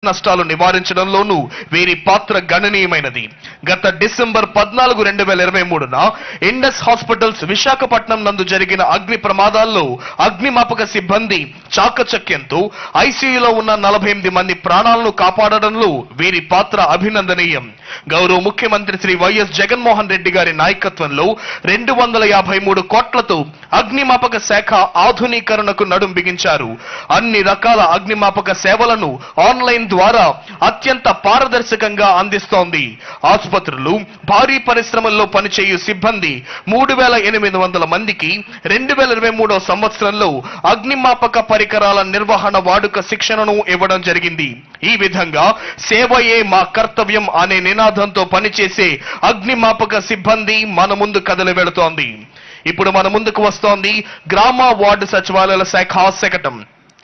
నష్టాలు నివారించడంలోనూ వీరి పాత్ర గణనీయమైనది. గత డిసెంబర్ 14, 2023న ఇండస్ హాస్పిటల్స్ విశాఖపట్నం నందు జరిగిన అగ్ని ప్రమాదాల్లో అగ్నిమాపక సిబ్బంది చాకచక్యంతో ఐసీయూలో ఉన్న 48 మంది ప్రాణాలను కాపాడడంలో వీరి పాత్ర అభినందనీయం. గౌరవ ముఖ్యమంత్రి శ్రీ వైఎస్ జగన్మోహన్ రెడ్డి గారి నాయకత్వంలో 253 కోట్లతో అగ్నిమాపక శాఖ ఆధునీకరణకు నడుం బిగించారు. అన్ని రకాల అగ్నిమాపక సేవలను ఆన్లైన్ ద్వారా అత్యంత పారదర్శకంగా అందిస్తోంది. ఆసుపత్రులు, భారీ పరిశ్రమల్లో పనిచేయు సిబ్బంది 3800 మందికి 2023వ సంవత్సరంలో అగ్నిమాపక పరికరాల నిర్వహణ వాడుక శిక్షణను ఇవ్వడం జరిగింది. ఈ విధంగా సేవయే మా కర్తవ్యం అనే నినాదంతో పనిచేసే అగ్నిమాపక సిబ్బంది మన ముందు కదలి వెళుతోంది. ఇప్పుడు మన ముందుకు వస్తోంది గ్రామ వార్డు సచివాలయాల శాఖ శకటం.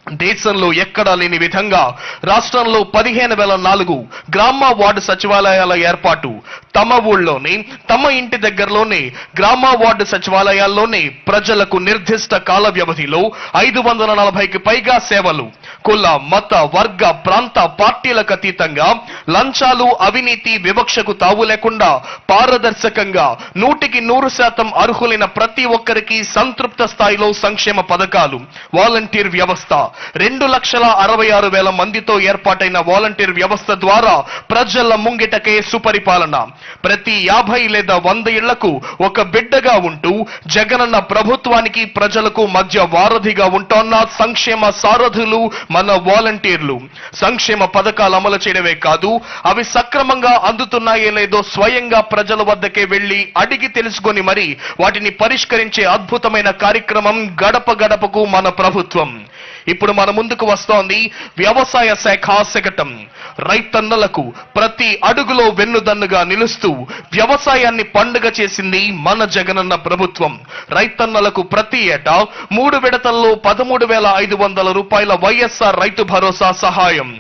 దేశంలో ఎక్కడా లేని విధంగా రాష్ట్రంలో 15,004 గ్రామ వార్డు సచివాలయాల ఏర్పాటు. తమ ఊళ్ళోనే, తమ ఇంటి దగ్గరలోనే గ్రామ వార్డు సచివాలయాల్లోనే ప్రజలకు నిర్దిష్ట కాల వ్యవధిలో 540కి పైగా సేవలు. కుల, మత, వర్గ, ప్రాంత, పార్టీలకు అతీతంగా లంచాలు, అవినీతి, వివక్షకు తావు లేకుండా పారదర్శకంగా 100% అర్హులైన ప్రతి ఒక్కరికి సంతృప్త స్థాయిలో సంక్షేమ పథకాలు. వాలంటీర్ వ్యవస్థ 2,66,000 మందితో ఏర్పాటైన వాలంటీర్ వ్యవస్థ ద్వారా ప్రజల ముంగిటకే సుపరిపాలన. ప్రతి 50 లేదా 100 ఇళ్లకు ఒక బిడ్డగా ఉంటూ జగనన్న ప్రభుత్వానికి ప్రజలకు మధ్య వారధిగా ఉంటోన్న సంక్షేమ సారథులు మన వాలంటీర్లు. సంక్షేమ పథకాలు అమలు చేయడమే కాదు, అవి సక్రమంగా అందుతున్నాయో లేదో స్వయంగా ప్రజల వద్దకే వెళ్లి అడిగి తెలుసుకొని మరి వాటిని పరిష్కరించే అద్భుతమైన కార్యక్రమం గడప గడపకు మన ప్రభుత్వం. ఇప్పుడు మన ముందుకు వస్తోంది వ్యవసాయ శాఖ శకటం. రైతన్నలకు ప్రతి అడుగులో వెన్నుదన్నుగా నిలుస్తూ వ్యవసాయాన్ని పండుగ చేసింది మన జగనన్న ప్రభుత్వం. రైతన్నలకు ప్రతి ఏటా 3 విడతల్లో 13,500 రూపాయల వైఎస్ఆర్ రైతు భరోసా సహాయం.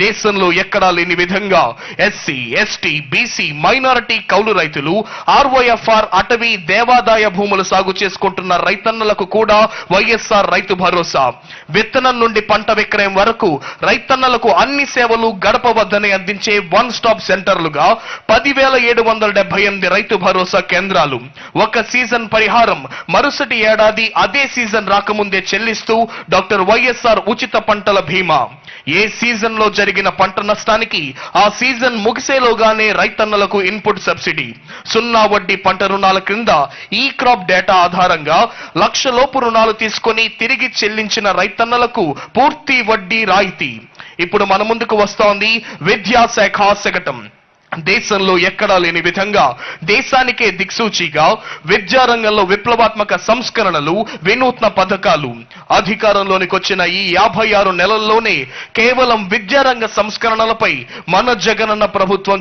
దేశంలో ఎక్కడా లేని విధంగా ఎస్సీ, ఎస్టీ, బీసీ, మైనారిటీ కౌలు రైతులు, ఆర్ఓఎఫ్ఆర్, అటవీ, దేవాదాయ భూములు సాగు చేసుకుంటున్న రైతన్నలకు కూడా వైఎస్ఆర్ రైతు భరోసా. విత్తనం నుండి పంట విక్రయం వరకు రైతన్నలకు అన్ని సేవలు గడప వద్దనే అందించే వన్ స్టాప్ సెంటర్లుగా 10,778 రైతు భరోసా కేంద్రాలు. ఒక సీజన్ పరిహారం మరుసటి ఏడాది అదే సీజన్ రాకముందే చెల్లిస్తూ డాక్టర్ వైఎస్ఆర్ ఉచిత పంటల బీమా. ఏ సీజన్ లో జరిగిన పంట నష్టానికి ఆ సీజన్ ముగిసేలోగానే రైతన్నలకు ఇన్పుట్ సబ్సిడీ. 0 వడ్డీ పంట రుణాల క్రింద ఈ క్రాప్ డేటా ఆధారంగా 1,00,000 లోపు రుణాలు తీసుకొని తిరిగి చెల్లించిన రైతన్నలకు పూర్తి వడ్డీ రాయితీ. ఇప్పుడు మన ముందుకు వస్తోంది విద్యాశాఖ శకటం. దేశంలో ఎక్కడా లేని విధంగా దేశానికే దిక్సూచిగా విద్యారంగంలో విప్లవాత్మక సంస్కరణలు, వినూత్న పథకాలు. అధికారంలోనికి వచ్చిన ఈ 56 నెలల్లోనే కేవలం విద్యారంగ సంస్కరణలపై మన జగనన్న ప్రభుత్వం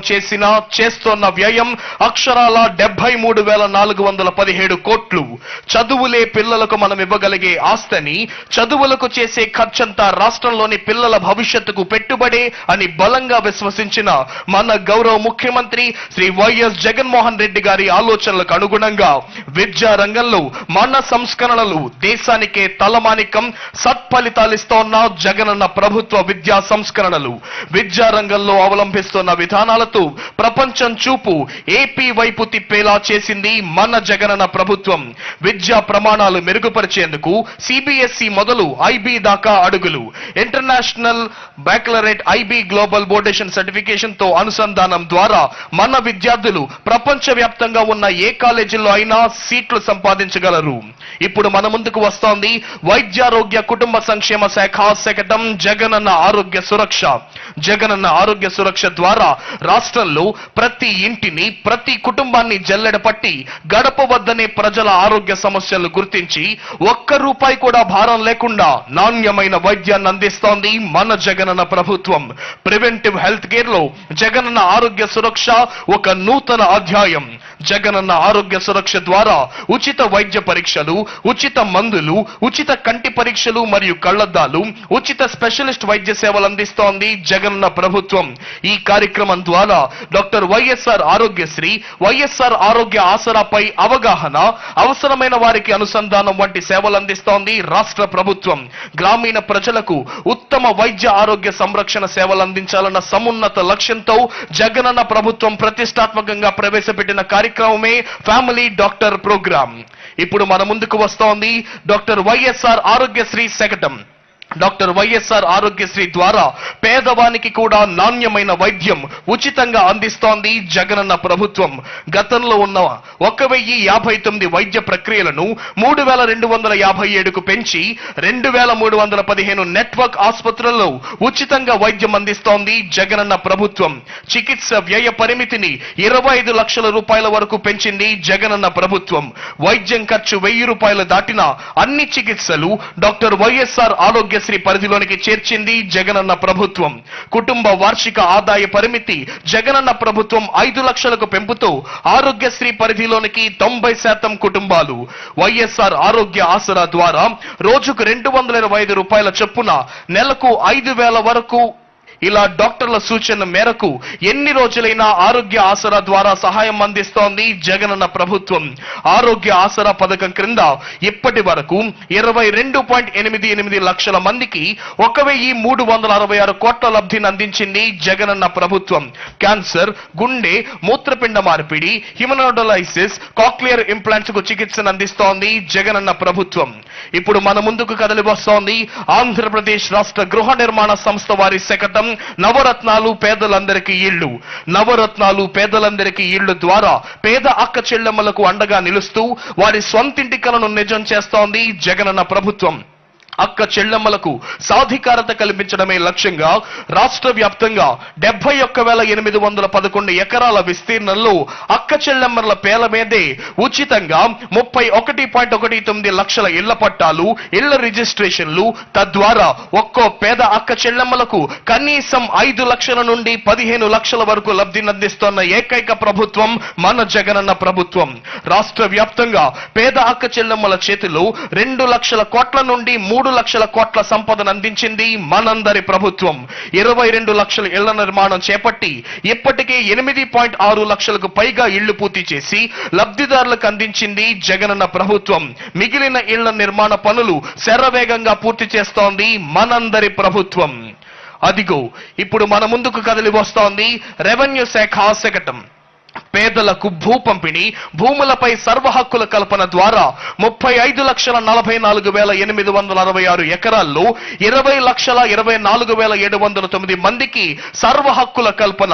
చేస్తోన్న వ్యయం అక్షరాల 73,417 కోట్లు. చదువులే పిల్లలకు మనం ఇవ్వగలిగే ఆస్తిని, చదువులకు చేసే ఖర్చంతా రాష్ట్రంలోని పిల్లల భవిష్యత్తుకు పెట్టుబడే అని బలంగా విశ్వసించిన మన గౌరవ ముఖ్యమంత్రి శ్రీ వైఎస్ జగన్మోహన్ రెడ్డి గారి ఆలోచనలకు అనుగుణంగా విద్యా రంగంలో మన సంస్కరణలు దేశానికే తలమానికం, సత్ఫలితాలిస్తోన్న జగనన్న ప్రభుత్వ విద్యా సంస్కరణలు. విద్యా రంగంలో అవలంబిస్తున్న విధానాలతో ప్రపంచం చూపు ఏపీ వైపు తిప్పేలా చేసింది మన జగనన్న ప్రభుత్వం. విద్యా ప్రమాణాలు మెరుగుపరిచేందుకు సిబిఎస్ఈ మొదలు ఐబీ దాకా అడుగులు. ఇంటర్నేషనల్ బ్యాక్లరేట్ ఐబీ గ్లోబల్ బోర్డేషన్ సర్టిఫికేషన్ తో అనుసంధానం ద్వారా మన విద్యార్థులు ప్రపంచ వ్యాప్తంగా ఉన్న ఏ కాలేజీల్లో అయినా సీట్లు సంపాదించగలరు. ఇప్పుడు మన ముందుకు వస్తోంది వైద్యారోగ్య కుటుంబ సంక్షేమ శాఖ శకటం జగనన్న ఆరోగ్య సురక్ష. జగనన్న ఆరోగ్య సురక్ష ద్వారా రాష్ట్రంలో ప్రతి ఇంటిని, ప్రతి కుటుంబాన్ని జల్లెడ పట్టి గడప వద్దనే ప్రజల ఆరోగ్య సమస్యలు గుర్తించి ₹1 కూడా భారం లేకుండా నాణ్యమైన వైద్యాన్ని అందిస్తోంది మన జగనన్న ప్రభుత్వం. ప్రివెంటివ్ హెల్త్ కేర్ లో జగనన్న ఆరోగ్య సురక్ష ఒక నూతన అధ్యాయం. జగనన్న ఆరోగ్య సురక్ష ద్వారా ఉచిత వైద్య పరీక్షలు, ఉచిత మందులు, ఉచిత కంటి పరీక్షలు మరియు కళ్లద్దాలు, ఉచిత స్పెషలిస్ట్ వైద్య సేవలు అందిస్తోంది జగనన్న ప్రభుత్వం. ఈ కార్యక్రమం ద్వారా డాక్టర్ వైఎస్ఆర్ ఆరోగ్యశ్రీ, వైఎస్ఆర్ ఆరోగ్య ఆసరాపై అవగాహన, అవసరమైన వారికి అనుసంధానం వంటి సేవలు అందిస్తోంది రాష్ట్ర ప్రభుత్వం. గ్రామీణ ప్రజలకు ఉత్తమ వైద్య ఆరోగ్య సంరక్షణ సేవలు అందించాలన్న సమున్నత లక్ష్యంతో జగనన్న ప్రభుత్వం ప్రతిష్టాత్మకంగా ప్రవేశపెట్టిన కార్యక్రమమే ఫ్యామిలీ డాక్టర్ ప్రోగ్రాం. ఇప్పుడు మన ముందుకు వస్తోంది doctor YSR Aarogyasri శకటం. Doctor YSR Aarogyasri ద్వారా పేదవానికి కూడా నాణ్యమైన వైద్యం ఉచితంగా అందిస్తోంది జగనన్న ప్రభుత్వం. గతంలో ఉన్న 1059 వైద్య ప్రక్రియలను 3257కు పెంచి 2315 నెట్వర్క్ ఆసుపత్రుల్లో ఉచితంగా వైద్యం అందిస్తోంది జగనన్న ప్రభుత్వం. చికిత్స వ్యయ పరిమితిని 25 లక్షల రూపాయల వరకు పెంచింది జగనన్న ప్రభుత్వం. వైద్యం ఖర్చు 1000 రూపాయలు దాటిన అన్ని చికిత్సలు డాక్టర్ వైఎస్ఆర్ ఆరోగ్యశ్రీ పరిధిలోనికి చేర్చింది జగనన్న ప్రభుత్వం. కుటుంబ వార్షిక ఆదాయ పరిమితి జగనన్న ప్రభుత్వం 5 లక్షలకు పెంపుతో ఆరోగ్యశ్రీ పరిధిలోనికి 90% కుటుంబాలు వైఎస్ఆర్ ఆరోగ్య ఆసరా ద్వారా రోజుకు 225 రూపాయల చొప్పున నెలకు 5000 వరకు ఇలా డాక్టర్ల సూచన మేరకు ఎన్ని రోజులైనా ఆరోగ్య ఆసరా ద్వారా సహాయం అందిస్తోంది జగనన్న ప్రభుత్వం. ఆరోగ్య ఆసరా పథకం క్రింద ఇప్పటి వరకు 22.88 లక్షల మందికి 1366 కోట్ల లబ్ధిని అందించింది జగనన్న ప్రభుత్వం. క్యాన్సర్, గుండె, మూత్రపిండ మార్పిడి, హిమనోడలైసిస్, కాక్లియర్ ఇంప్లాంట్స్ కు చికిత్సను అందిస్తోంది జగనన్న ప్రభుత్వం. ఇప్పుడు మన ముందుకు కదలి వస్తోంది ఆంధ్రప్రదేశ్ రాష్ట్ర గృహ నిర్మాణ సంస్థ వారి శకటం నవరత్నాలు పేదలందరికీ ఇళ్లు. నవరత్నాలు పేదలందరికీ ఇళ్లు ద్వారా పేద అక్క చెల్లెమ్మలకు అండగా నిలుస్తూ వారి స్వంతింటి కలను నిజం చేస్తోంది జగనన్న ప్రభుత్వం. అక్క చెల్లెమ్మలకు సాధికారత కల్పించడమే లక్ష్యంగా రాష్ట్ర వ్యాప్తంగా 71,811 ఎకరాల విస్తీర్ణంలో అక్క చెల్లెమ్మల పేర్ల మీదే ఉచితంగా 31.19 లక్షల ఇళ్ల పట్టాలు, ఇళ్ల రిజిస్ట్రేషన్లు, తద్వారా ఒక్కో పేద అక్క చెల్లెమ్మలకు కనీసం 5 లక్షల నుండి 15 లక్షల వరకు లబ్ధిని అందిస్తున్న ఏకైక ప్రభుత్వం మన జగనన్న ప్రభుత్వం. రాష్ట్ర వ్యాప్తంగా పేద అక్క చెల్లెమ్మల చేతిలో 2 లక్షల కోట్ల నుండి 3 లక్షల కోట్ల సంపదను అందించింది మనందరి ప్రభుత్వం. 22 లక్షల ఇళ్ల నిర్మాణం చేపట్టి ఇప్పటికే 8.6 లక్షలకు పైగా ఇళ్లు పూర్తి చేసి లబ్ధిదారులకు అందించింది జగనన్న ప్రభుత్వం. మిగిలిన ఇళ్ల నిర్మాణ పనులు శరవేగంగా పూర్తి చేస్తోంది మనందరి ప్రభుత్వం. అదిగో ఇప్పుడు మన ముందుకు కదిలి వస్తోంది రెవెన్యూ శాఖ శకటం. పేదలకు భూ పంపిణీ, భూములపై సర్వ హక్కుల కల్పన ద్వారా 35,44,866 ఎకరాల్లో 20,24,709 మందికి సర్వ హక్కుల కల్పన.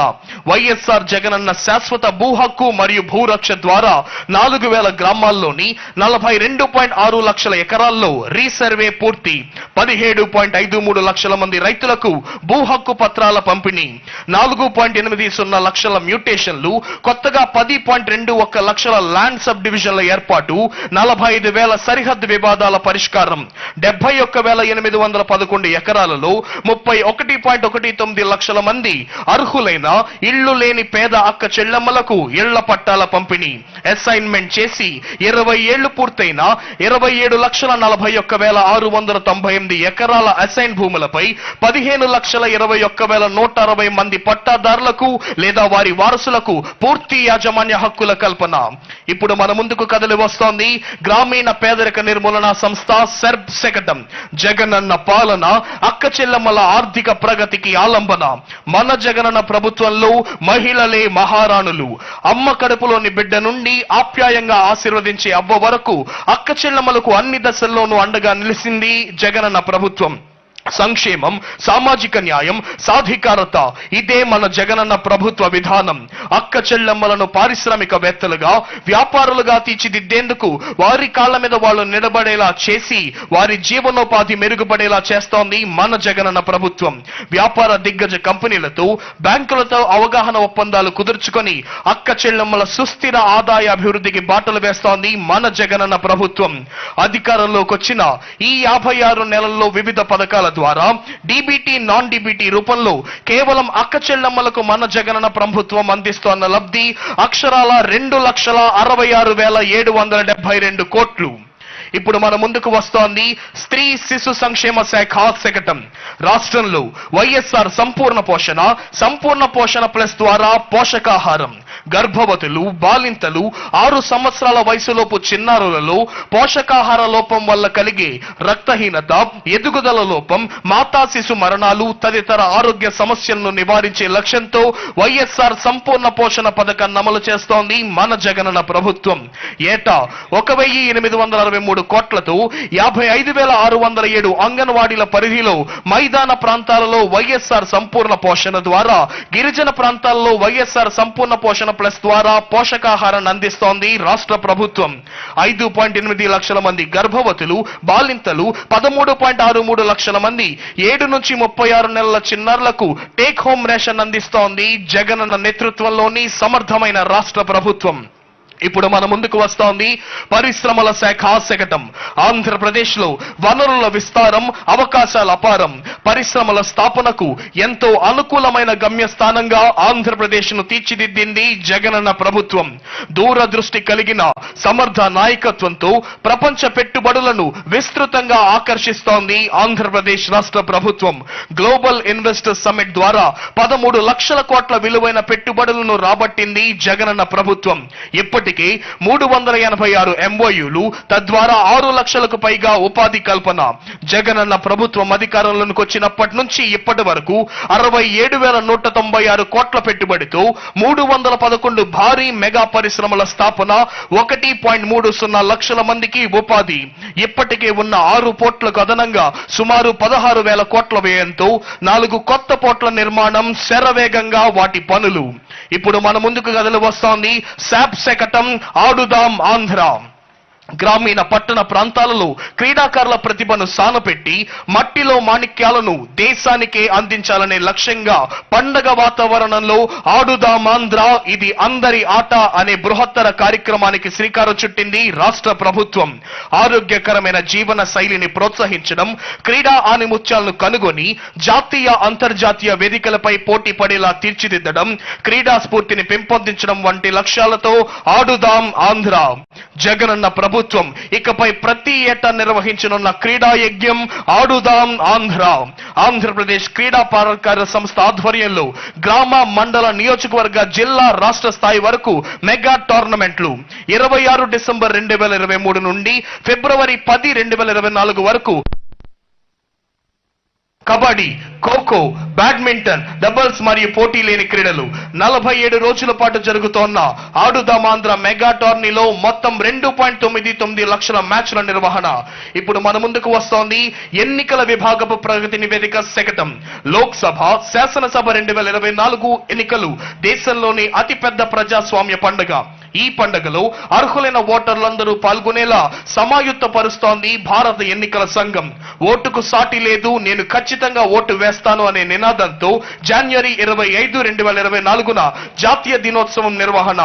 వైఎస్ఆర్ జగనన్న శాశ్వత భూ హక్కు మరియు భూరక్ష ద్వారా 4,000 గ్రామాల్లోని 42.6 లక్షల ఎకరాల్లో రీసర్వే పూర్తి. 17.53 లక్షల మంది రైతులకు భూ హక్కు పత్రాల పంపిణీ. 4.80 లక్షల మ్యూటేషన్లు, కొత్తగా 10.21 లక్షల ల్యాండ్ సబ్ డివిజన్ల ఏర్పాటు, 45,000 సరిహద్దు వివాదాల పరిష్కారం, 71,811 ఎకరాలలో 31.19 లక్షల మంది అర్హులైన ఇళ్లు లేని పేద అక్క చెల్లెమ్మలకు ఇళ్ల పట్టాల పంపిణీ. అసైన్మెంట్ చేసి 20 ఏళ్లు పూర్తయిన 27,41,698 ఎకరాల అసైన్ భూములపై 15,21,160 మంది పట్టాదారులకు లేదా వారి వారసులకు పూర్తి యాజమాన్య హక్కుల కల్పన. ఇప్పుడు మన ముందుకు కదిలి వస్తోంది గ్రామీణ పేదరిక నిర్మూలన సంస్థ సెర్బ్ శకటం. జగనన్న పాలన అక్క చెల్లెమ్మల ఆర్థిక ప్రగతికి ఆలంబన. మన జగనన్న ప్రభుత్వంలో మహిళలే మహారాణులు. అమ్మ కడుపులోని బిడ్డ నుండి ఆప్యాయంగా ఆశీర్వదించే అవ్వ వరకు అక్క చెల్లెమ్మలకు అన్ని దశల్లోనూ అండగా నిలిచింది జగనన్న ప్రభుత్వం. సంక్షేమం, సామాజిక న్యాయం, సాధికారత ఇదే మన జగనన్న ప్రభుత్వ విధానం. అక్క చెల్లెమ్మలను పారిశ్రామికవేత్తలుగా, వ్యాపారులుగా తీర్చిదిద్దేందుకు వారి కాళ్ల మీద వాళ్ళు నిలబడేలా చేసి వారి జీవనోపాధి మెరుగుపడేలా చేస్తోంది మన జగనన్న ప్రభుత్వం. వ్యాపార దిగ్గజ కంపెనీలతో, బ్యాంకులతో అవగాహన ఒప్పందాలు కుదుర్చుకొని అక్క చెల్లెమ్మల సుస్థిర ఆదాయ అభివృద్ధికి బాటలు వేస్తోంది మన జగనన్న ప్రభుత్వం. అధికారంలోకి వచ్చిన ఈ 56 నెలల్లో వివిధ పథకాల ద్వారా డీబీటీ నాన్ డీబీటీ రూపంలో కేవలం అక్క చెల్లెమ్మలకు మన జగనన్న ప్రభుత్వం అందిస్తోన్న లబ్ధి అక్షరాల 2,66,772 కోట్లు. ఇప్పుడు మన ముందుకు వస్తోంది స్త్రీ శిశు సంక్షేమ శాఖ శకటం. రాష్ట్రంలో వైఎస్ఆర్ సంపూర్ణ పోషణ ప్లస్ ద్వారా పోషకాహారం గర్భవతులు, బాలింతలు, 6 సంవత్సరాల వయసులోపు చిన్నారులలో పోషకాహార లోపం వల్ల కలిగే రక్తహీనత, ఎదుగుదల లోపం, మాతా శిశు మరణాలు తదితర ఆరోగ్య సమస్యలను నివారించే లక్ష్యంతో వైఎస్ఆర్ సంపూర్ణ పోషణ పథకాన్ని అమలు చేస్తోంది మన జగనన్న ప్రభుత్వం. ఏటా 1,863 కోట్లతో 55,607 అంగన్వాడీల పరిధిలో మైదాన ప్రాంతాలలో వైఎస్ఆర్ సంపూర్ణ పోషణ ద్వారా, గిరిజన ప్రాంతాల్లో వైఎస్ఆర్ సంపూర్ణ పోషణ ప్లస్ ద్వారా పోషకాహారాన్ని అందిస్తోంది రాష్ట్ర ప్రభుత్వం. 5.8 లక్షల మంది గర్భవతులు, బాలింతలు, 13.63 లక్షల మంది 7 నుంచి 36 నెలల చిన్నారులకు టేక్ హోమ్ రేషన్ అందిస్తోంది జగనన్న నేతృత్వంలోని సమర్థమైన రాష్ట్ర ప్రభుత్వం. ఇప్పుడు మన ముందుకు వస్తోంది పరిశ్రమల శాఖ శకటం. ఆంధ్రప్రదేశ్ లో వనరుల విస్తారం, అవకాశాల అపారం, పరిశ్రమల స్థాపనకు ఎంతో అనుకూలమైన గమ్యస్థానంగా ఆంధ్రప్రదేశ్ ను తీర్చిదిద్దింది జగనన్న ప్రభుత్వం. దూరదృష్టి కలిగిన సమర్థ నాయకత్వంతో ప్రపంచ పెట్టుబడులను విస్తృతంగా ఆకర్షిస్తోంది ఆంధ్రప్రదేశ్ రాష్ట్ర ప్రభుత్వం. గ్లోబల్ ఇన్వెస్టర్స్ సమ్మిట్ ద్వారా 13 లక్షల కోట్ల విలువైన పెట్టుబడులను రాబట్టింది జగనన్న ప్రభుత్వం. ఇప్పటికే 386 MOUలు, తద్వారా 6 లక్షలకు పైగా ఉపాధి కల్పన. జగనన్న ప్రభుత్వం అధికారంలోకి వచ్చినప్పటి నుంచి ఇప్పటి వరకు 67,196 కోట్ల పెట్టుబడితో 311 భారీ మెగా పరిశ్రమల స్థాపన, 1.30 లక్షల మందికి ఉపాధి. ఇప్పటికే ఉన్న 6 పోర్టులకు అదనంగా సుమారు 16,000 కోట్ల వ్యయంతో 4 కొత్త పోర్టుల నిర్మాణం, శరవేగంగా వాటి పనులు. ఇప్పుడు మన ముందుకు కదలి వస్తోంది శాప్ శకటం ఆడుదాం ఆంధ్ర. గ్రామీణ పట్టణ ప్రాంతాలలో క్రీడాకారుల ప్రతిభను సానపెట్టి మట్టిలో మాణిక్యాలను దేశానికే అందించాలనే లక్ష్యంగా పండగ వాతావరణంలో ఆడుదాం ఆంధ్ర, ఇది అందరి ఆట అనే బృహత్తర కార్యక్రమానికి శ్రీకారం చుట్టింది రాష్ట్ర ప్రభుత్వం. ఆరోగ్యకరమైన జీవన శైలిని ప్రోత్సహించడం, క్రీడా ఆనిముత్యాలను కనుగొని జాతీయ అంతర్జాతీయ వేదికలపై పోటీ పడేలా తీర్చిదిద్దడం, క్రీడా స్ఫూర్తిని పెంపొందించడం వంటి లక్ష్యాలతో ఆడుదాం ఆంధ్ర. జగనన్న ప్రభుత్వం ఇకపై ప్రతి ఏటా నిర్వహించనున్న క్రీడా యజ్ఞం ఆడుదాం ఆంధ్ర. ఆంధ్రప్రదేశ్ క్రీడా ప్రాధికార సంస్థ ఆధ్వర్యంలో గ్రామ, మండల, నియోజకవర్గ, జిల్లా, రాష్ట్ర స్థాయి వరకు మెగా టోర్నమెంట్లు 26 డిసెంబర్ 2023 నుండి ఫిబ్రవరి 10, 2024 వరకు కబడ్డీ, ఖోఖో, బ్యాడ్మింటన్, డబుల్స్ మరియు పోటీ లేని క్రీడలు 47 రోజుల పాటు జరుగుతోన్న ఆడుదాం ఆంధ్ర మెగా టోర్నీలో మొత్తం 2.99 లక్షల మ్యాచ్ల నిర్వహణ. ఇప్పుడు మన ముందుకు వస్తోంది ఎన్నికల విభాగపు ప్రగతి నివేదిక శకటం. లోక్సభ, శాసనసభ 2024 ఎన్నికలు దేశంలోని అతిపెద్ద ప్రజాస్వామ్య పండుగ. ఈ పండుగలో అర్హులైన ఓటర్లందరూ పాల్గొనేలా సమాయుత్త పరుస్తోంది భారత ఎన్నికల సంఘం. ఓటుకు సాటి లేదు, నేను ఖచ్చితంగా ఓటు వేస్తాను అనే నినాదంతో జనవరి 25, 2024న జాతీయ దినోత్సవం నిర్వహణ.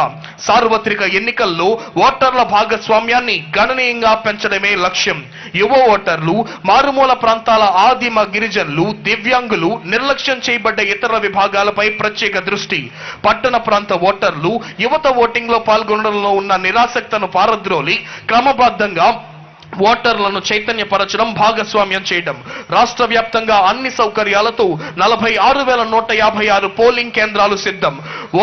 సార్వత్రిక ఎన్నికల్లో ఓటర్ల భాగస్వామ్యాన్ని గణనీయంగా పెంచడమే లక్ష్యం. యువ ఓటర్లు, మారుమూల ప్రాంతాల ఆదిమ గిరిజనులు, దివ్యాంగులు, నిర్లక్ష్యం చేయబడ్డ ఇతర విభాగాలపై ప్రత్యేక దృష్టి. పట్టణ ప్రాంత ఓటర్లు, యువత ఓటింగ్ లో పాల్గొనడంలో ఉన్న నిరాసక్తను పారద్రోలి క్రమబద్ధంగా ఓటర్లను చైతన్యపరచడం, భాగస్వామ్యం చేయడం. రాష్ట్ర వ్యాప్తంగా అన్ని సౌకర్యాలతో 46,156 పోలింగ్ కేంద్రాలు సిద్ధం.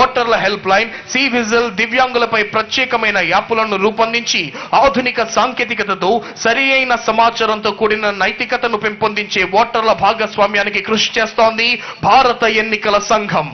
ఓటర్ల హెల్ప్ లైన్, సి విజిల్, దివ్యాంగులపై ప్రత్యేకమైన యాప్లను రూపొందించి ఆధునిక సాంకేతికతతో సరియైన సమాచారంతో కూడిన నైతికతను పెంపొందించే ఓటర్ల భాగస్వామ్యానికి కృషి చేస్తోంది భారత ఎన్నికల సంఘం.